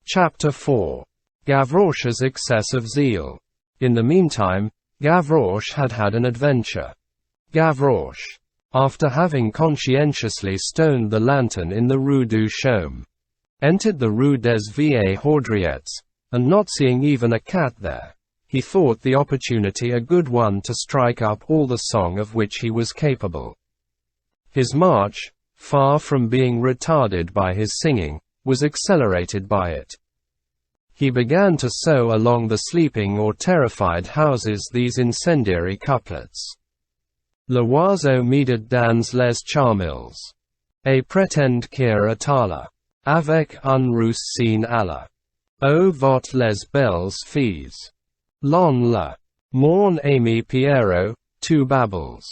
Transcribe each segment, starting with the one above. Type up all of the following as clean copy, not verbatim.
Chapter 4. Gavroche's excess of zeal. In the meantime, Gavroche had had an adventure. Gavroche, after having conscientiously stoned the lantern in the Rue du Chaume, entered the Rue des Vieilles Haudriettes, and not seeing even a cat there, he thought the opportunity a good one to strike up all the song of which he was capable. His march, far from being retarded by his singing, was accelerated by it. He began to sow along the sleeping or terrified houses these incendiary couplets. L'oiseau midit dans les charmilles, et prétend qu'ire atala, avec un roussin alla. O vot les belles filles. L'on la. Mon ami Pierrot, tu babbles.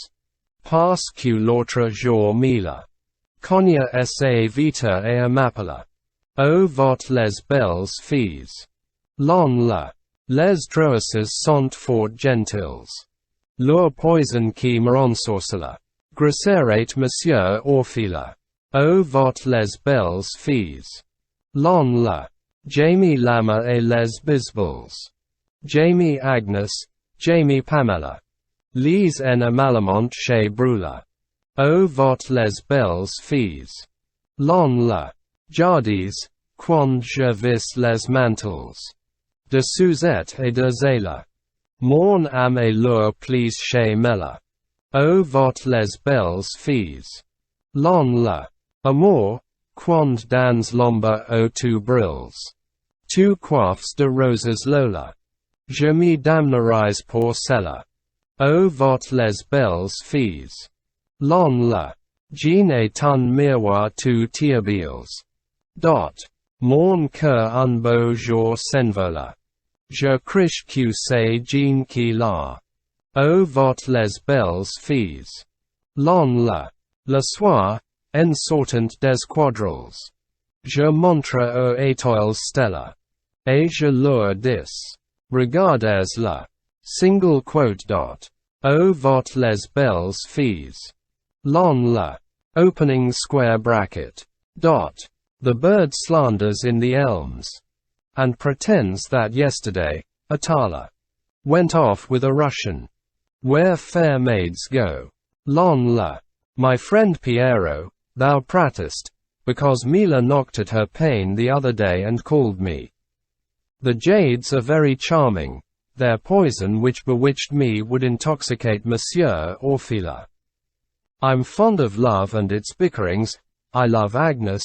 Parce que l'autre jour mila. Cogna sa vita et amapala. O vot les belles filles. L'on la. Les droisses sont fort gentils. Leur poison qui m'ensorcela. Grasserate monsieur Orfila. O vot les belles filles. L'on la. Jamie Lama et les Bisballs. Jamie Agnes, Jamie Pamela. Les en Malamont chez Brula. O vot les belles filles. L'on la. Jardis, quand je vis les mantles. De Suzette et de Zéla. Mon âme et leur plis chez Mela. O vot les belles filles. L'on la. Amour, quand dans l'ombre o tu brilles. Tu coiffes de roses Lola. Je me damnerais pour cela. O vot les belles filles. L'on la. Jean est un miroir tu t'habilles. Mon cœur un beau jour s'envola. Je criche que c'est Jean qui l'a. O vot les belles filles. L'on la. Le soir, en sortant des quadrilles. Je montre aux étoiles stella. Et je leur dis. Regardez-la. Single quote. O vot les belles filles. L'on la. Opening square bracket. The bird slanders in the elms. And pretends that yesterday, Atala went off with a Russian. Where fair maids go. L'on la. My friend Pierrot, thou pratest, because Mila knocked at her pane the other day and called me. The jades are very charming, their poison which bewitched me would intoxicate Monsieur Orfila. I'm fond of love and its bickerings, I love Agnes,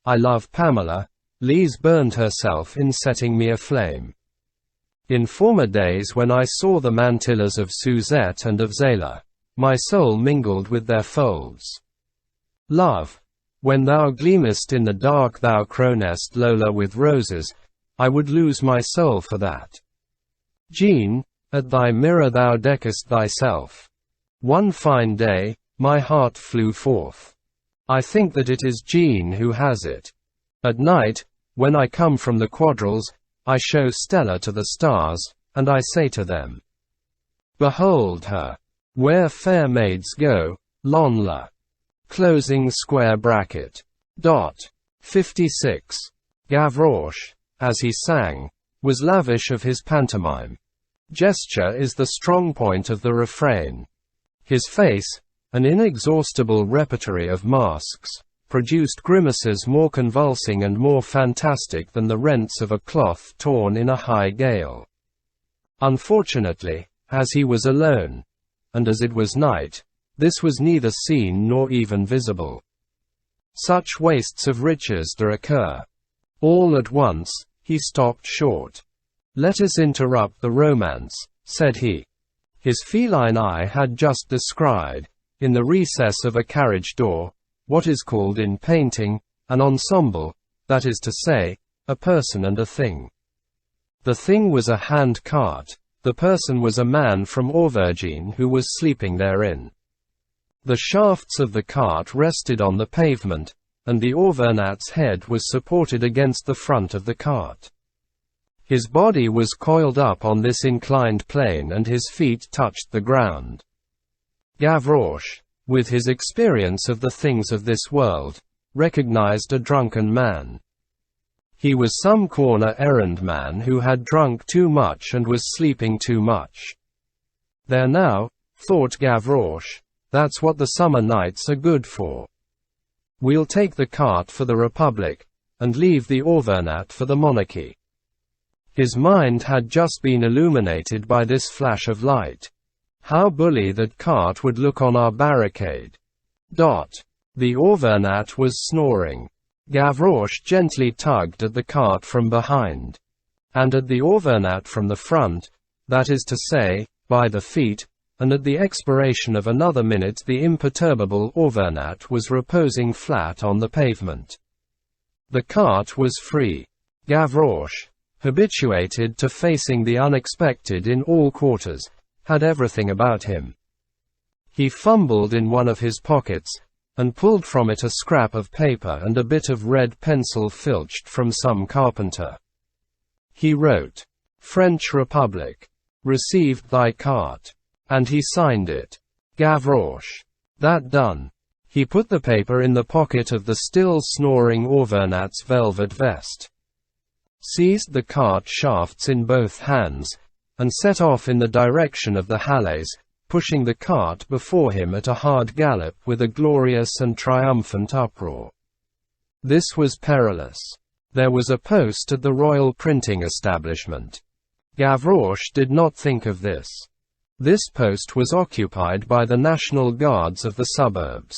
I love Pamela, Lise burned herself in setting me aflame. In former days when I saw the mantillas of Suzette and of Zéla, my soul mingled with their folds. Love, when thou gleamest in the dark thou crownest Lola with roses, I would lose my soul for that. Jean, at thy mirror thou deckest thyself. One fine day, my heart flew forth. I think that it is Jean who has it. At night, when I come from the quadrilles, I show Stella to the stars, and I say to them, behold her. Where fair maids go, l'on la. Closing square bracket. 56. Gavroche, as he sang, was lavish of his pantomime. Gesture is the strong point of the refrain. His face, an inexhaustible repertory of masks, produced grimaces more convulsing and more fantastic than the rents of a cloth torn in a high gale. Unfortunately, as he was alone, and as it was night, this was neither seen nor even visible. Such wastes of riches do occur. All at once, he stopped short. Let us interrupt the romance, said he. His feline eye had just descried, in the recess of a carriage door, what is called in painting, an ensemble, that is to say, a person and a thing. The thing was a hand cart, the person was a man from Auvergne who was sleeping therein. The shafts of the cart rested on the pavement, and the Auvergnat's head was supported against the front of the cart. His body was coiled up on this inclined plane and his feet touched the ground. Gavroche, with his experience of the things of this world, recognized a drunken man. He was some corner errand man who had drunk too much and was sleeping too much. There now, thought Gavroche, that's what the summer nights are good for. We'll take the cart for the Republic, and leave the Auvergnat for the monarchy. His mind had just been illuminated by this flash of light. How bully that cart would look on our barricade. The Auvergnat was snoring. Gavroche gently tugged at the cart from behind. And at the Auvergnat from the front, that is to say, by the feet, and at the expiration of another minute the imperturbable Auvergnat was reposing flat on the pavement. The cart was free. Gavroche, habituated to facing the unexpected in all quarters, had everything about him. He fumbled in one of his pockets, and pulled from it a scrap of paper and a bit of red pencil filched from some carpenter. He wrote, "French Republic. Received thy cart." And he signed it. Gavroche. That done, he put the paper in the pocket of the still snoring Auvergnat's velvet vest, seized the cart shafts in both hands, and set off in the direction of the Halles, pushing the cart before him at a hard gallop with a glorious and triumphant uproar. This was perilous. There was a post at the royal printing establishment. Gavroche did not think of this. This post was occupied by the National Guards of the suburbs.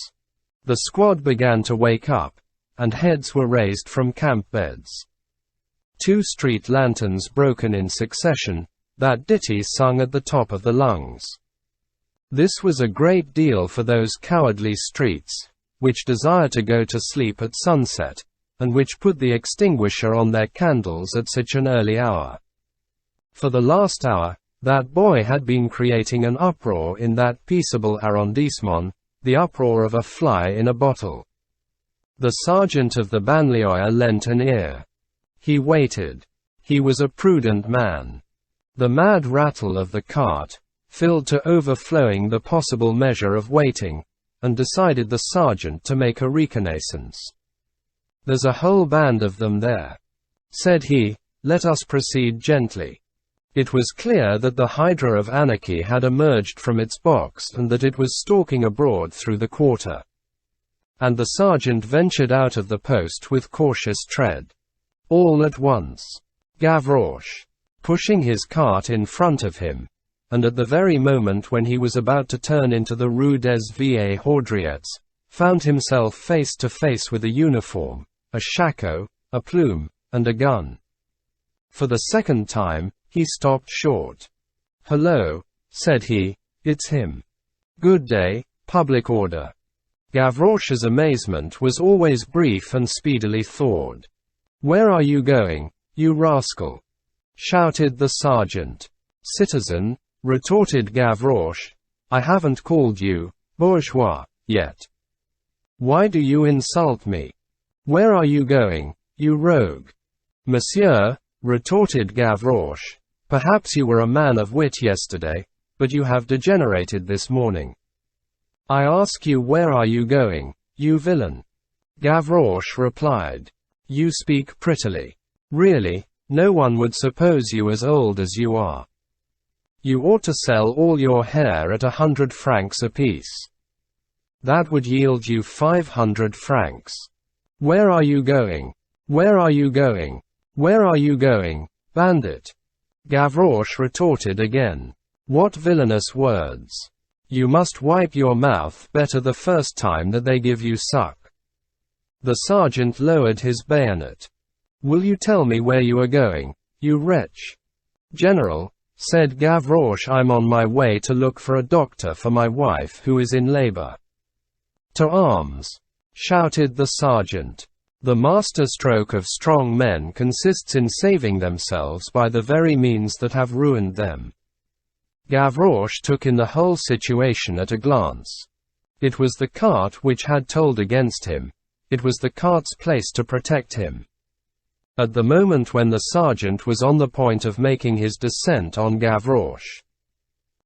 The squad began to wake up, and heads were raised from camp beds. 2 street lanterns broken in succession, that ditty sung at the top of the lungs. This was a great deal for those cowardly streets, which desire to go to sleep at sunset, and which put the extinguisher on their candles at such an early hour. For the last hour, that boy had been creating an uproar in that peaceable arrondissement, the uproar of a fly in a bottle. The sergeant of the banlieue lent an ear. He waited. He was a prudent man. The mad rattle of the cart filled to overflowing the possible measure of waiting, and decided the sergeant to make a reconnaissance. "There's a whole band of them there," said he. "Let us proceed gently." It was clear that the hydra of anarchy had emerged from its box and that it was stalking abroad through the quarter. And the sergeant ventured out of the post with cautious tread. All at once, Gavroche, pushing his cart in front of him, and at the very moment when he was about to turn into the Rue des Vieilles Haudriettes, found himself face to face with a uniform, a shako, a plume, and a gun. For the second time, he stopped short. "Hello," said he, "it's him. Good day, public order." Gavroche's amazement was always brief and speedily thawed. "Where are you going, you rascal?" shouted the sergeant. "Citizen," retorted Gavroche, "I haven't called you bourgeois yet. Why do you insult me? Where are you going, you rogue?" "Monsieur," retorted Gavroche, "perhaps you were a man of wit yesterday, but you have degenerated this morning. I ask you, where are you going, you villain?" Gavroche replied, "You speak prettily. Really, no one would suppose you as old as you are. You ought to sell all your hair at 100 francs apiece. That would yield you 500 francs. Where are you going? Where are you going? Where are you going, bandit?" Gavroche retorted again. "What villainous words! You must wipe your mouth better the first time that they give you suck." The sergeant lowered his bayonet. "Will you tell me where you are going, you wretch?" "General," said Gavroche, "I'm on my way to look for a doctor for my wife who is in labor." "To arms!" shouted the sergeant. The masterstroke of strong men consists in saving themselves by the very means that have ruined them. Gavroche took in the whole situation at a glance. It was the cart which had told against him. It was the cart's place to protect him. At the moment when the sergeant was on the point of making his descent on Gavroche,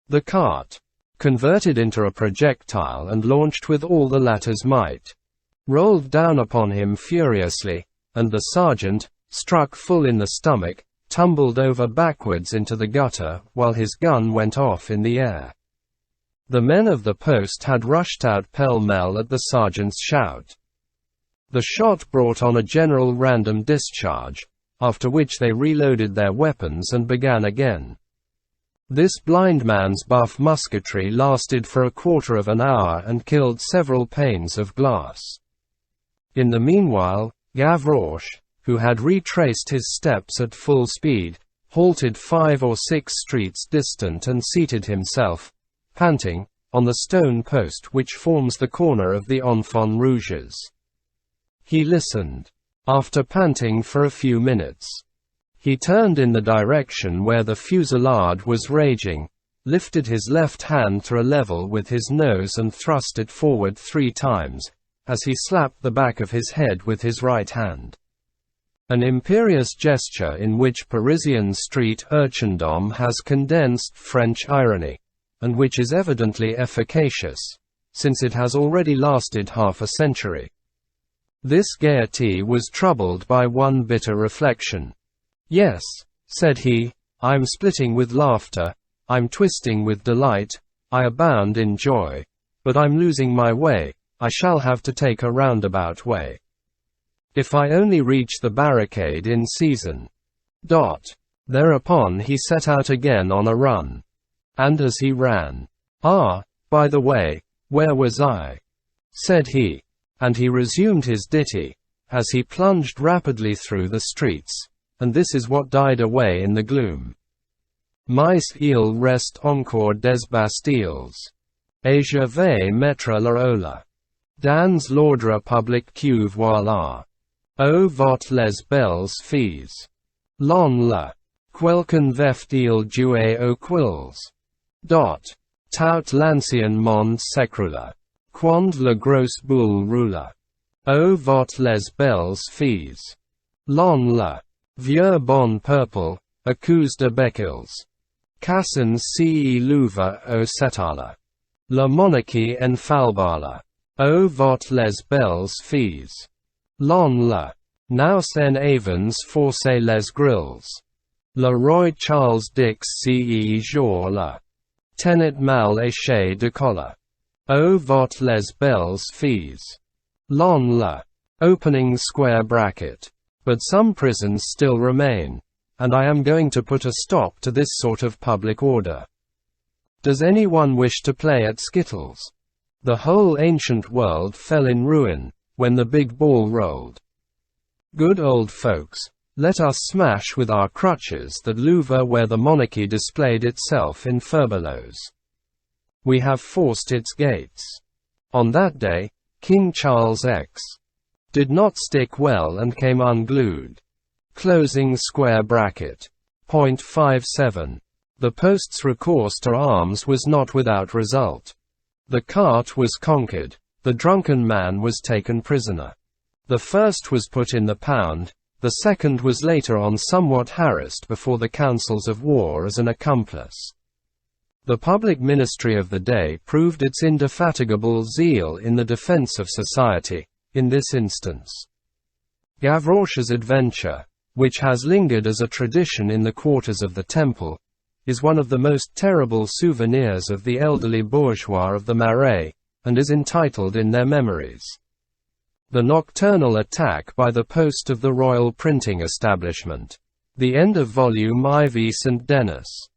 the cart, converted into a projectile and launched with all the latter's might, rolled down upon him furiously, and the sergeant, struck full in the stomach, tumbled over backwards into the gutter, while his gun went off in the air. The men of the post had rushed out pell-mell at the sergeant's shout. The shot brought on a general random discharge, after which they reloaded their weapons and began again. This blind man's buff musketry lasted for a quarter of an hour and killed several panes of glass. In the meanwhile, Gavroche, who had retraced his steps at full speed, halted 5 or 6 streets distant and seated himself, panting, on the stone post which forms the corner of the enfants-rouges. He listened. After panting for a few minutes, he turned in the direction where the fusillade was raging, lifted his left hand to a level with his nose and thrust it forward 3 times, as he slapped the back of his head with his right hand. An imperious gesture in which Parisian street urchindom has condensed French irony, and which is evidently efficacious, since it has already lasted half a century. This gaiety was troubled by one bitter reflection. "Yes," said he, "I'm splitting with laughter, I'm twisting with delight, I abound in joy. But I'm losing my way, I shall have to take a roundabout way. If I only reach the barricade in season." Thereupon he set out again on a run. And as he ran, "Ah, by the way, where was I?" said he. And he resumed his ditty, as he plunged rapidly through the streets, and this is what died away in the gloom. Mais il reste encore des Bastilles. Et je vais mettre la ola. Dans l'ordre public que voilà. O vote les belles filles. L'on la. Quelqu'un veut-il jouer aux quilles? Tout l'ancien monde s'écroula. Quand la grosse boule roula. O vote les belles filles. L'on la. Vieux bon peuple, à cause de Béquils. Cassin ci louva au setala. La monarchie infalbala. O vote les belles filles. L'on la. Nous en avons forcé les grilles. Le roi Charles Dix ce jour-là. Tenait mal éché de cola. O vote les belles filles. L'on la. Opening square bracket. But some prisons still remain, and I am going to put a stop to this sort of public order. Does anyone wish to play at skittles? The whole ancient world fell in ruin, when the big ball rolled. Good old folks, let us smash with our crutches that Louvre where the monarchy displayed itself in furbelows. We have forced its gates. On that day, King Charles X did not stick well and came unglued. Closing square bracket. Point 57. The post's recourse to arms was not without result. The cart was conquered, the drunken man was taken prisoner. The first was put in the pound, the second was later on somewhat harassed before the councils of war as an accomplice. The public ministry of the day proved its indefatigable zeal in the defense of society. In this instance, Gavroche's adventure, which has lingered as a tradition in the quarters of the Temple, is one of the most terrible souvenirs of the elderly bourgeois of the Marais, and is entitled in their memories, "The Nocturnal Attack by the Post of the Royal Printing Establishment." The end of volume IV. St. Denis.